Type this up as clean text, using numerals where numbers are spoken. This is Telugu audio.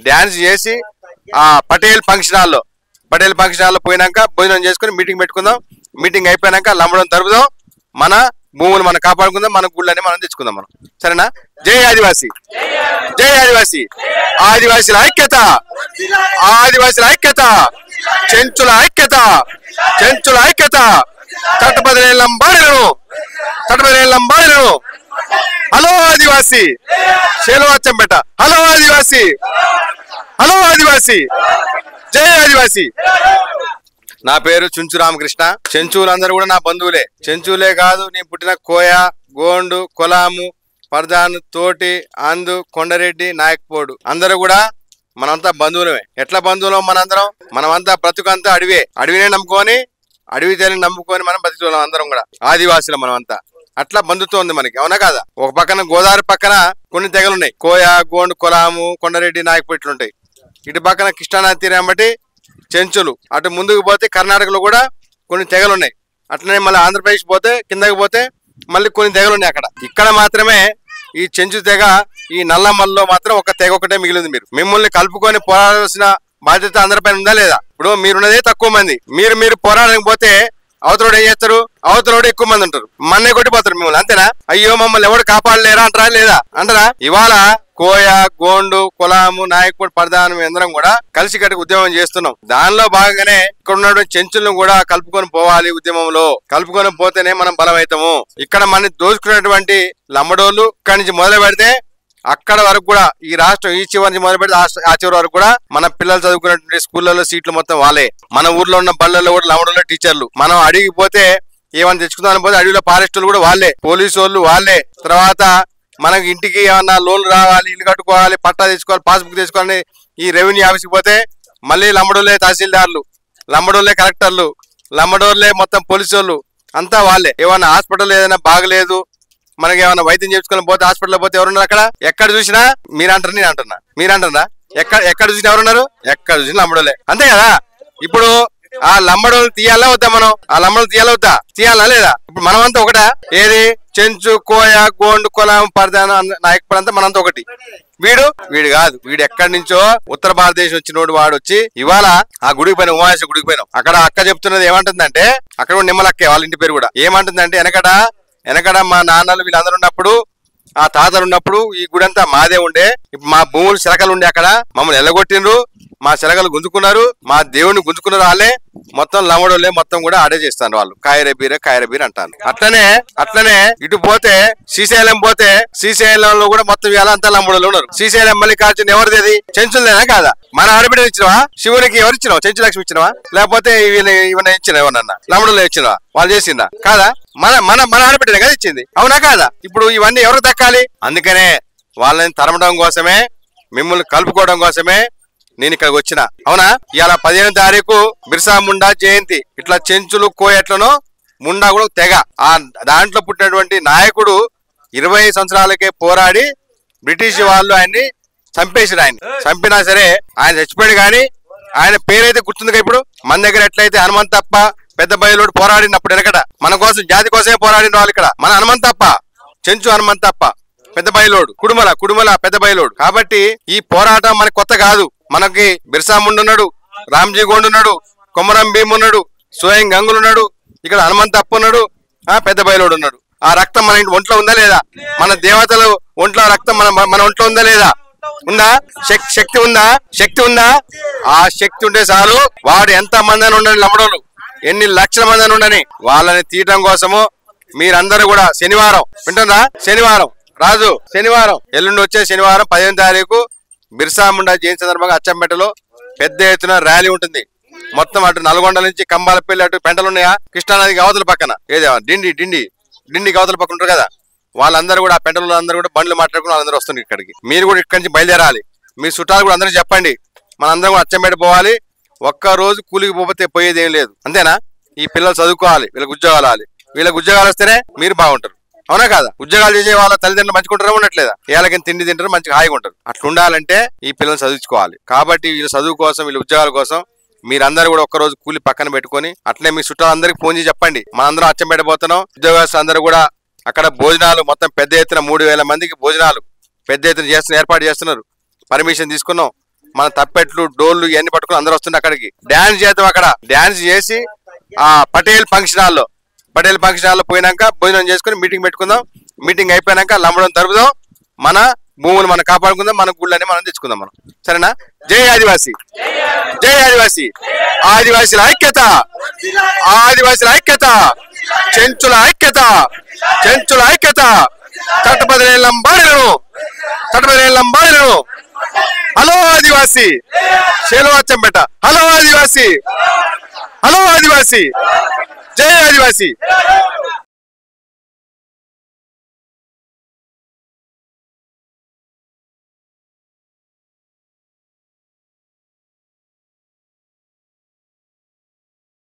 డాన్స్ చేసి ఆ పటేల్ ఫంక్షన్ హాల్లో పోయినాక భోజనం చేసుకుని మీటింగ్ పెట్టుకుందాం. మీటింగ్ అయిపోయినాక లంబడం తరుపుదాం, మన భూములు మనం కాపాడుకుందాం, మన గుళ్ళని మనం తెచ్చుకుందాం మనం. సరేనా? జై ఆదివాసి, జై ఆదివాసి, ఆదివాసీల ఐక్యత, ఆదివాసీల ఐక్యత, చెంచుల ఐక్యత, చెంచుల ఐక్యత, చట్టబద్ధ లంబాడీలను. హలో ఆదివాసి, శేలు అచ్చంపేట. హలో ఆదివాసి, హలో ఆదివాసి, జై ఆదివాసి. నా పేరు చుంచు రామకృష్ణ. చెంచులందరూ కూడా నా బంధువులే. చెంచులే కాదు, నేను పుట్టిన కోయ, గోండు, కొలాము, పర్దాను, తోటి, అందు, కొండరెడ్డి, నాయకపోడు అందరూ కూడా మనంతా బంధువులమే. ఎట్లా బంధువులం మనందరం? మనమంతా బ్రతుకంతా అడవినే నమ్ముకొని, అడవి తేలిని నమ్ముకొని మనం బతుకుతున్నాం అందరం కూడా. ఆదివాసులు మనమంతా. అట్లా బంధుత్వం ఉంది మనకి, అవునా కాదా? ఒక పక్కన గోదావరి పక్కన కొన్ని తెగలున్నాయి, కోయ, గోండు, కొలాము, కొండరెడ్డి, నాయకపోడు ఇట్లుంటాయి. ఇటు పక్కన కృష్ణానది తీరం బట్టి చెంచులు. అటు ముందుకు పోతే కర్ణాటకలో కూడా కొన్ని తెగలున్నాయి. అట్లనే మళ్ళీ ఆంధ్రప్రదేశ్ పోతే కిందకి పోతే మళ్ళీ కొన్ని తెగలున్నాయి అక్కడ. ఇక్కడ మాత్రమే ఈ చెంచు తెగ, ఈ నల్లమల్లో మాత్రం ఒక తెగ ఒకటే మిగిలింది. మిమ్మల్ని కలుపుకొని పోరాడాల్సిన బాధ్యత అందరిపైన ఉందా లేదా? ఇప్పుడు మీరున్నదే తక్కువ మంది. మీరు పోరాడడానికి పోతే అవతలోడు ఏం చేస్తారు? అవతలోడు ఎక్కువ మంది ఉంటారు, మన్నే కొట్టిపోతారు మిమ్మల్ని. అంతేనా? అయ్యో మమ్మల్ని ఎవడు కాపాడలేరా అంటారా లేదా? అంటారా? ఇవాళ కోయ, గోండు, కులాము, నాయకుడు, పర్దానం అందరం కూడా కలిసి కట్టుకు ఉద్యమం చేస్తున్నాం. దానిలో భాగంగానే ఇక్కడ ఉన్నటువంటి చెంచులను కూడా కలుపుకొని పోవాలి. ఉద్యమంలో కలుపుకొని పోతేనే మనం బలమవుతాము. ఇక్కడ మన దోచుకున్నటువంటి లంబడోళ్ళు ఇక్కడి నుంచి మొదలు పెడితే అక్కడ వరకు కూడా, ఈ రాష్ట్రం ఈ చివరి నుంచి మొదలు పెడితే ఆ చివరి వరకు కూడా మన పిల్లలు చదువుకున్నటువంటి స్కూళ్ళలో సీట్లు మొత్తం వాళ్ళే. మన ఊర్లో ఉన్న బళ్ళల్లో కూడా లంబడోళ్ళ టీచర్లు. మనం అడిగిపోతే ఏమన్నా తెచ్చుకుందాం పోతే అడవిలో ఫారెస్టులు కూడా వాళ్ళే, పోలీసు వాళ్ళు వాళ్ళే. తర్వాత మనకి ఇంటికి ఏమన్నా లోన్లు రావాలి, ఇల్లు కట్టుకోవాలి, పట్టా తెచ్చుకోవాలి, పాస్బుక్ తెచ్చుకోవాలి, ఈ రెవెన్యూ ఆఫీస్కి పోతే మళ్ళీ లంబడోళ్ళే తహసీల్దార్లు, లంబడోళ్ళే కలెక్టర్లు, లంబడోళ్ళే మొత్తం పోలీసు వాళ్ళు, అంతా వాళ్ళే. ఏమన్నా హాస్పిటల్ ఏదైనా బాగలేదు, మనకి ఏమైనా వైద్యం చేయించుకొని పోతే హాస్పిటల్ పోతే ఎవరున్నారు అక్కడ? ఎక్కడ చూసినా మీరంటారు, నేను అంటున్నా, మీరంటారా? ఎక్కడ చూసినా ఎవరున్నారు? ఎక్కడ చూసినా లంబడోళ్ళే. అంతే కదా? ఇప్పుడు ఆ లంబడోళ్ళు తీయాలా వద్దా? మనం ఆ లంబడోళ్ళు తీయాలా వద్దా? తీయాలా లేదా? ఇప్పుడు మనమంతా ఒకటా? ఏది? చెంచు, కోయ, గోండు, కొలం, పర్దాన, నాయకుడు అంతా మనంతా ఒకటి. వీడు కాదు. వీడు ఎక్కడి నుంచో ఉత్తర భారతదేశం వచ్చినోడు. వాడు వచ్చి ఇవాళ ఆ గుడికి పోయిన ఉమాయేశ్వర గుడికి పోయినాం. అక్కడ అక్క చెప్తున్నది ఏమంటుందంటే, అక్కడ కూడా నిమ్మలక్కే, వాళ్ళ ఇంటి పేరు కూడా. ఏమంటుందంటే, వెనకడ మా నాన్నలు వీళ్ళందరూ ఉన్నప్పుడు, ఆ తాతలు ఉన్నప్పుడు ఈ గుడి అంతా మాదే ఉండే. ఇప్పుడు మా భూములు శిలకలు ఉండే, అక్కడ మమ్మల్ని ఎల్లగొట్టిండ్రు, మా శిలకలు గుంజుకున్నారు, మా దేవుడిని గుంజుకున్నారు వాళ్ళే. మొత్తం లంబడోళ్ళే మొత్తం కూడా ఆడే చేస్తాను వాళ్ళు. కాయరబీర అంటాను. అట్లనే ఇటు పోతే శ్రీశైలం పోతే, శ్రీశైలంలో కూడా మొత్తం ఇవాళ అంతా లంబడోళ్ళు ఉన్నారు. శ్రీశైలం మల్లికార్జున ఎవరిది? అది చెంచులదేనా కాదా? మన ఆడబిడ్డ ఇచ్చినవా? శివునికి ఎవరు ఇచ్చినావా? చెంచు లక్ష్మి ఇచ్చినవా? లేకపోతే ఇవన్నీ ఇచ్చిన ఎవరన్నా లంబడోళ్ళు ఇచ్చినవా? వాళ్ళు చేసిందా? కాదా? మన ఆడబిడ్డనే కదా ఇచ్చింది, అవునా కాదా? ఇప్పుడు ఇవన్నీ ఎవరు దక్కాలి? అందుకనే వాళ్ళని తరమడం కోసమే, మిమ్మల్ని కలుపుకోవడం కోసమే నేను ఇక్కడికి వచ్చిన. అవునా? ఇవాళ 15వ తారీఖు బిర్సా ముండా జయంతి. ఇట్లా చెంచులు, కోయట్లను, ముండా కూడా తెగ. ఆ దాంట్లో పుట్టినటువంటి నాయకుడు 20 సంవత్సరాలకే పోరాడి బ్రిటిష్ వాళ్ళు ఆయన్ని చంపేసారు. ఆయన చంపినా సరే ఆయన చచ్చిపోయాడు, కానీ ఆయన పేరైతే గుర్తుంది. ఇప్పుడు మన దగ్గర ఎట్లయితే హనుమంతప్ప పెద్ద బయలుడు పోరాడినప్పుడు వెనకట మన కోసం, జాతి కోసమే పోరాడిన వాళ్ళు ఇక్కడ. మన హనుమంతప్ప, చెంచు హనుమంతప్ప పెద్ద బయలోడు, కుడుమల పెద్ద బయలోడు. కాబట్టి ఈ పోరాటం మనకి కొత్త కాదు. మనకి బిర్సా ముండా ఉన్నాడు, రామ్జీ గోండ్ ఉన్నాడు, కొమరం భీమ్ ఉన్నాడు, స్వయం గంగులు ఉన్నాడు, ఇక్కడ హనుమంతప్ప ఉన్నాడు, పెద్ద బయలోడు ఉన్నాడు. ఆ రక్తం మన ఒంట్లో ఉందా లేదా? మన దేవతలు ఒంట్లో రక్తం మన ఒంట్లో ఉందా లేదా? ఉందా? శక్తి ఉందా? ఆ శక్తి ఉంటే చాలు. వాడు ఎంత మంది అని ఉండని, లంబడోళ్ళు ఎన్ని లక్షల మంది అని ఉండని, వాళ్ళని తీయటం కోసము మీరందరూ కూడా శనివారం వింటున్నా, శనివారం ఎల్లుండి వచ్చే శనివారం 15వ తారీఖు బిర్సా ముండా జయంతి సందర్భంగా అచ్చంపేటలో పెద్ద ఎత్తున ర్యాలీ ఉంటుంది. మొత్తం అటు నల్గొండ నుంచి కంబాలపల్లి, అటు పెంటలు ఉన్నాయా, కృష్ణానదికి అవతల పక్కన ఏదే డిండికి అవతల పక్కన ఉంటారు కదా, వాళ్ళందరూ కూడా, ఆ పెంటలు అందరూ కూడా బండ్లు మాట్లాడుకుని వాళ్ళందరూ వస్తున్నారు ఇక్కడికి. మీరు కూడా ఇక్కడి నుంచి బయలుదేరాలి. మీ చుట్టాలు కూడా అందరూ చెప్పండి, మనందరం కూడా అచ్చంపేట పోవాలి. ఒక్కరోజు కూలికి పోతే పోయేది ఏం లేదు. అంతేనా? ఈ పిల్లలు చదువుకోవాలి, వీళ్ళకి ఉద్యోగాలు వస్తేనే మీరు బాగుంటారు, అవునా కాదా? ఉద్యోగాలు చేసే వాళ్ళ తల్లిదండ్రులు మంచిగుంటారా? ఉండట్లేదా? ఏళ్ళకి తిండి తింటారు, మంచిగా హాయిగా ఉంటారు. అట్లా ఉండాలంటే ఈ పిల్లలు చదువుకోవాలి. కాబట్టి వీళ్ళ చదువు కోసం, వీళ్ళ ఉద్యోగాల కోసం మీరందరూ కూడా ఒక్కరోజు కూలి పక్కన పెట్టుకొని, అట్లే మీ చుట్టాలందరికీ ఫోన్ చేసి చెప్పండి, మనందరం అచ్చంపేట పోతున్నాం. ఉద్యోగస్తులు అందరూ కూడా అక్కడ భోజనాలు మొత్తం పెద్ద ఎత్తున 3000 మందికి భోజనాలు పెద్ద ఎత్తున ఏర్పాటు చేస్తున్నారు. పర్మిషన్ తీసుకున్నాం. మన తప్పెట్లు డోళ్లు ఇవన్నీ పట్టుకుని అందరూ వస్తుండే అక్కడికి డాన్స్ చేద్దాం. అక్కడ డాన్స్ చేసి ఆ పటేల్ ఫంక్షన్ హాల్లో పోయినాక భోజనం చేసుకుని మీటింగ్ పెట్టుకుందాం. మీటింగ్ అయిపోయినాక లంబడం తరుపుదాం. మన భూములు మనం కాపాడుకుందాం. మన గుళ్ళని మనం తెచ్చుకుందాం మనం. సరేనా? జై ఆదివాసి, జై ఆదివాసి, ఆదివాసీల ఐక్యత, ఆదివాసీల ఐక్యత, చెంచుల ఐక్యత, చెంచుల ఐక్యత, తట్టబదిలే లంబాడీలను, తట్టబదిలే లంబాడీలను. హలో ఆదివాసి, శేలవాచంపేట. హలో ఆదివాసి, హలో ఆదివాసి, జై ఆదివాసి.